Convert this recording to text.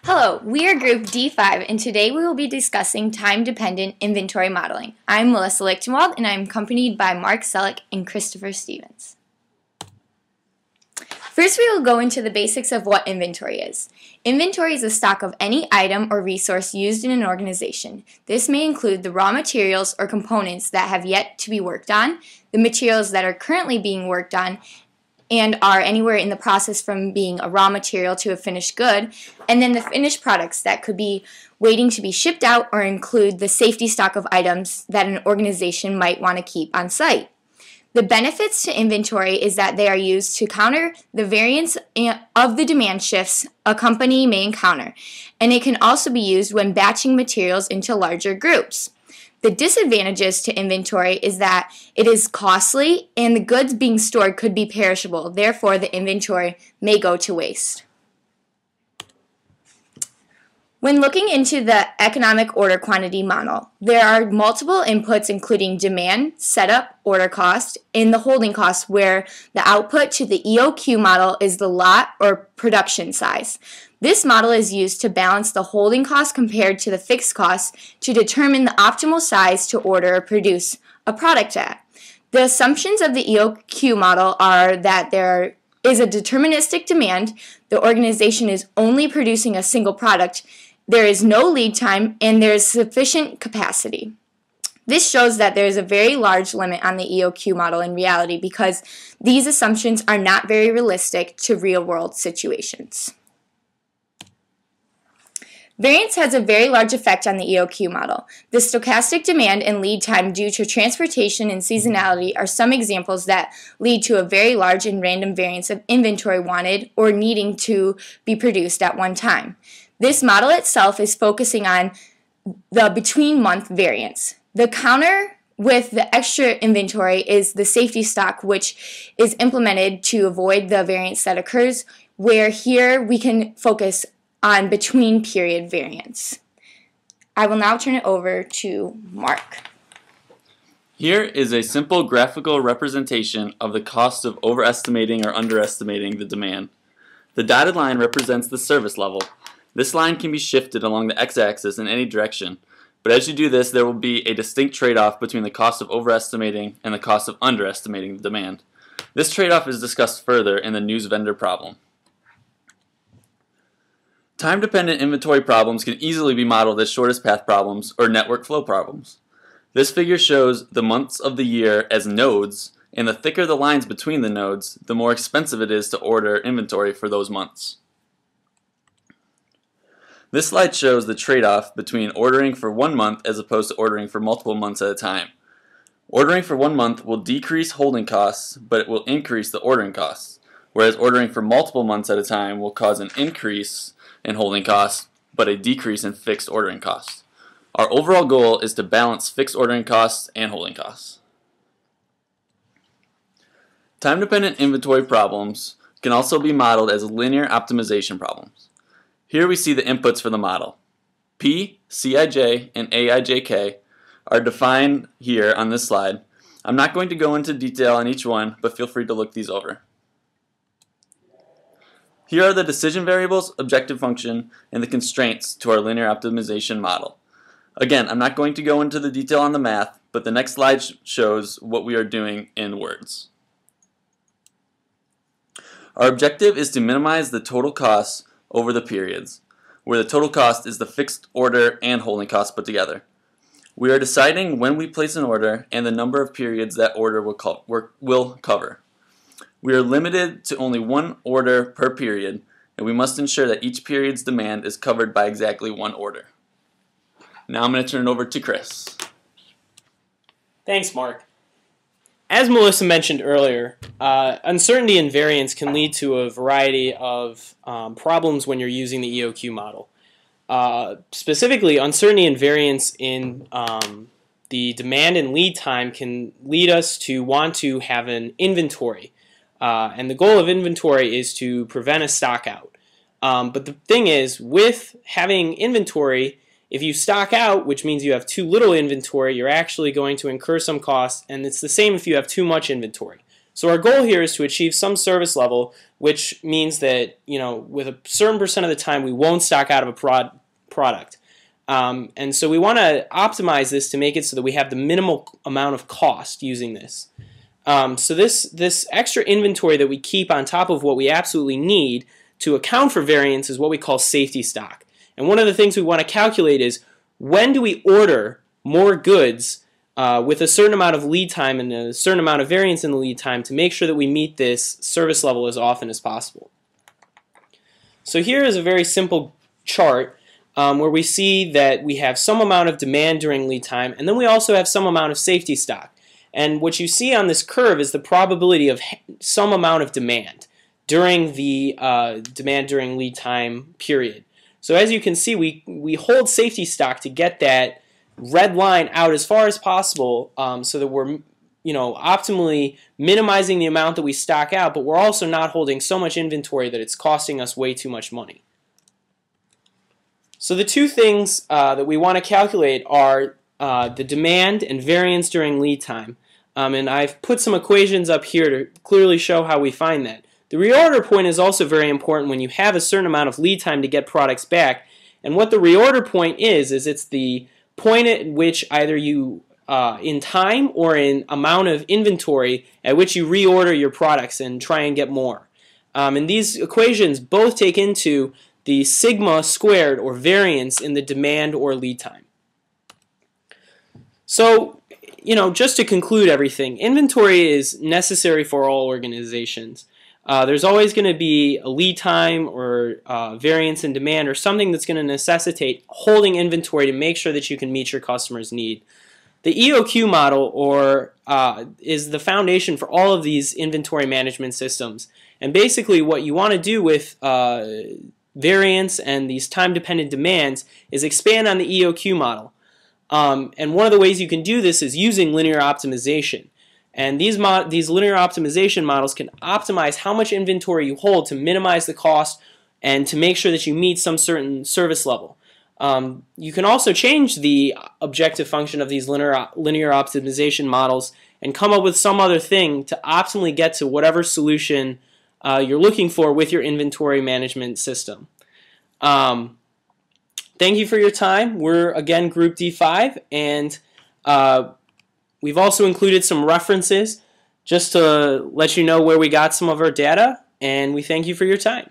Hello, we are Group D5, and today we will be discussing time-dependent inventory modeling. I'm Melissa Lichtenwald, and I'm accompanied by Mark Selleck and Christopher Stevens. First, we will go into the basics of what inventory is. Inventory is a stock of any item or resource used in an organization. This may include the raw materials or components that have yet to be worked on, the materials that are currently being worked on, and are anywhere in the process from being a raw material to a finished good, and then the finished products that could be waiting to be shipped out or include the safety stock of items that an organization might want to keep on site. The benefits to inventory is that they are used to counter the variance of the demand shifts a company may encounter, and it can also be used when batching materials into larger groups. The disadvantages to inventory is that it is costly and the goods being stored could be perishable. Therefore, the inventory may go to waste. When looking into the economic order quantity model, there are multiple inputs including demand, setup, order cost, and the holding cost, where the output to the EOQ model is the lot or production size. This model is used to balance the holding cost compared to the fixed cost to determine the optimal size to order or produce a product at. The assumptions of the EOQ model are that there is a deterministic demand, the organization is only producing a single product, there is no lead time, and there is sufficient capacity. This shows that there is a very large limit on the EOQ model in reality because these assumptions are not very realistic to real-world situations. Variance has a very large effect on the EOQ model. The stochastic demand and lead time due to transportation and seasonality are some examples that lead to a very large and random variance of inventory wanted or needing to be produced at one time. This model itself is focusing on the between-month variance. The counter with the extra inventory is the safety stock, which is implemented to avoid the variance that occurs, where here we can focus on between-period variance. I will now turn it over to Mark. Here is a simple graphical representation of the cost of overestimating or underestimating the demand. The dotted line represents the service level. This line can be shifted along the x-axis in any direction, but as you do this, there will be a distinct trade-off between the cost of overestimating and the cost of underestimating the demand. This trade-off is discussed further in the news vendor problem. Time-dependent inventory problems can easily be modeled as shortest path problems or network flow problems. This figure shows the months of the year as nodes, and the thicker the lines between the nodes, the more expensive it is to order inventory for those months. This slide shows the trade-off between ordering for 1 month as opposed to ordering for multiple months at a time. Ordering for 1 month will decrease holding costs, but it will increase the ordering costs, whereas ordering for multiple months at a time will cause an increase in holding costs, but a decrease in fixed ordering costs. Our overall goal is to balance fixed ordering costs and holding costs. Time-dependent inventory problems can also be modeled as linear optimization problems. Here we see the inputs for the model. P, Cij, and Aijk are defined here on this slide. I'm not going to go into detail on each one, but feel free to look these over. Here are the decision variables, objective function, and the constraints to our linear optimization model. Again, I'm not going to go into the detail on the math, but the next slide shows what we are doing in words. Our objective is to minimize the total costs over the periods, where the total cost is the fixed order and holding cost put together. We are deciding when we place an order and the number of periods that order will cover. We are limited to only one order per period, and we must ensure that each period's demand is covered by exactly one order. Now I'm going to turn it over to Chris. Thanks, Mark. As Melissa mentioned earlier, uncertainty and variance can lead to a variety of problems when you're using the EOQ model. Specifically, uncertainty and variance in the demand and lead time can lead us to want to have an inventory. And the goal of inventory is to prevent a stock out. But the thing is, with having inventory, if you stock out, which means you have too little inventory, you're actually going to incur some costs, and it's the same if you have too much inventory. So our goal here is to achieve some service level, which means that, with a certain percent of the time we won't stock out of a product. And so we want to optimize this to make it so that we have the minimal amount of cost using this. So this extra inventory that we keep on top of what we absolutely need to account for variance is what we call safety stock. And one of the things we want to calculate is, when do we order more goods with a certain amount of lead time and a certain amount of variance in the lead time to make sure that we meet this service level as often as possible. So here is a very simple chart where we see that we have some amount of demand during lead time, and then we also have some amount of safety stock. And what you see on this curve is the probability of some amount of demand during the demand during lead time period. So as you can see, we hold safety stock to get that red line out as far as possible, so that we're optimally minimizing the amount that we stock out, but we're also not holding so much inventory that it's costing us way too much money. So the two things that we want to calculate are the demand and variance during lead time. And I've put some equations up here to clearly show how we find that. The reorder point is also very important when you have a certain amount of lead time to get products back. And what the reorder point is it's the point at which either you, in time or in amount of inventory, at which you reorder your products and try and get more. And these equations both take into the sigma squared, or variance, in the demand or lead time. So, just to conclude everything, inventory is necessary for all organizations. There's always going to be a lead time or variance in demand or something that's going to necessitate holding inventory to make sure that you can meet your customer's need. The EOQ model is the foundation for all of these inventory management systems. And basically what you want to do with variance and these time-dependent demands is expand on the EOQ model. And one of the ways you can do this is using linear optimization. And these linear optimization models can optimize how much inventory you hold to minimize the cost and to make sure that you meet some certain service level. You can also change the objective function of these linear optimization models and come up with some other thing to optimally get to whatever solution you're looking for with your inventory management system. Thank you for your time. We're, again, Group D5, and we've also included some references just to let you know where we got some of our data, and we thank you for your time.